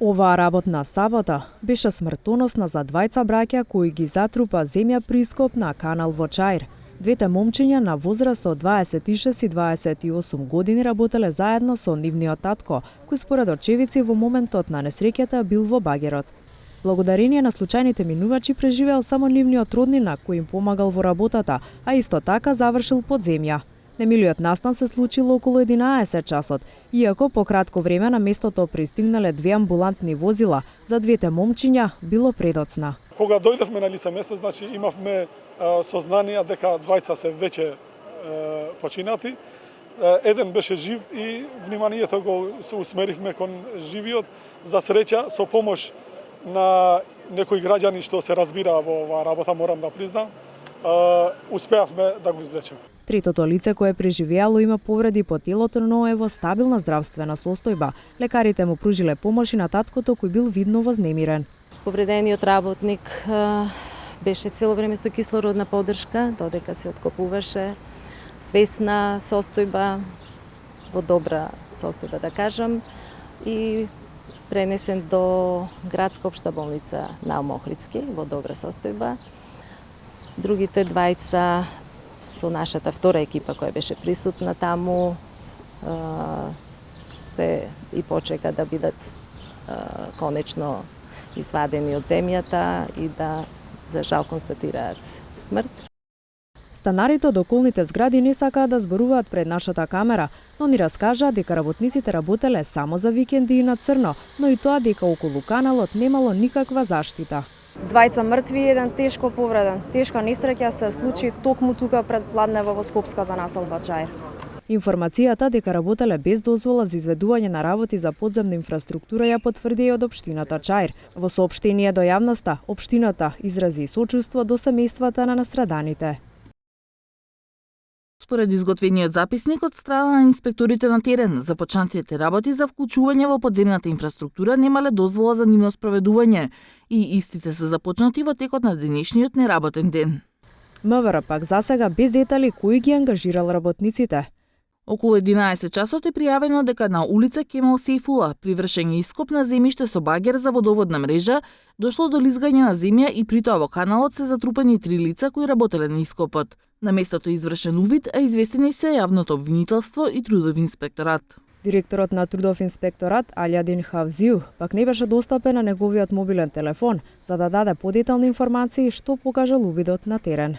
Оваа работна сабота беше смртоносна за двајца браќа кои ги затрупа земја при ископ на канал во Чаир. Двете момчиња на возраст од 26 и 28 години работеле заедно со нивниот татко, кој според очевици во моментот на несреќата бил во багерот. Благодарение на случајните минувачи преживеал само нивниот роднина кој им помагал во работата, а исто така завршил под земја. Немилиот настан се случил околу 11 часот, иако по кратко време на местото пристигнале две амбулантни возила, за двете момчиња било предоцна. Кога дојдовме на лице место, значи имавме сознание дека двајца се веќе починати. Еден беше жив и вниманието го се усмеривме кон живиот. За среќа, со помош на некои граѓани што се разбира во оваа работа, морам да признам, успеавме да го излечеме. Третото лице кое преживеало има повреди по телото, но е во стабилна здравствена состојба. Лекарите му пружиле помош и на таткото кој бил видно вознемирен. Повредениот работник беше цело време со кислородна поддршка, додека се откопуваше, свесна состојба, во добра состојба да кажам, и пренесен до градска општа болница на Охридски во добра состојба. Другите двајца со нашата втора екипа која беше присутна таму се и почека да бидат конечно извадени од земјата и да за жал констатираат смрт. Станарите од околните згради не сакаат да зборуваат пред нашата камера, но ни раскажаа дека работниците работеле само за викенди и на црно, но и тоа дека околу каналот немало никаква заштита. Двајца мртви и еден тешко повреден. Тешка несреќа се случи токму тука пред Пладнево во Скопската населба Чаир. Информацијата дека работеле без дозвола за изведување на работи за подземна инфраструктура ја потврди од општината Чаир. Во соопштение до јавноста, општината изрази сочувство до семејствата на настраданите. Според изготвениот записник од страна на инспекторите на терен, започнатите работи за вклучување во подземната инфраструктура немале дозвола за нивно спроведување и истите се започнати во текот на денешниот неработен ден. МВР пак засега без детали кој ги ангажирал работниците. Околу 11 часот е пријавено дека на улица Кемал Сейфула при вршење ископ на земјиште со багер за водоводна мрежа дошло до лизгање на земја и при тоа во каналот се затрупани 3 лица кои работеле на ископот. На местото е извршен увид, а известени се јавното обвинителство и трудови инспекторат. Директорот на трудов инспекторат Алјадин Хавзиу пак не беше достапен на неговиот мобилен телефон за да даде подетални информации што покажал увидот на терен.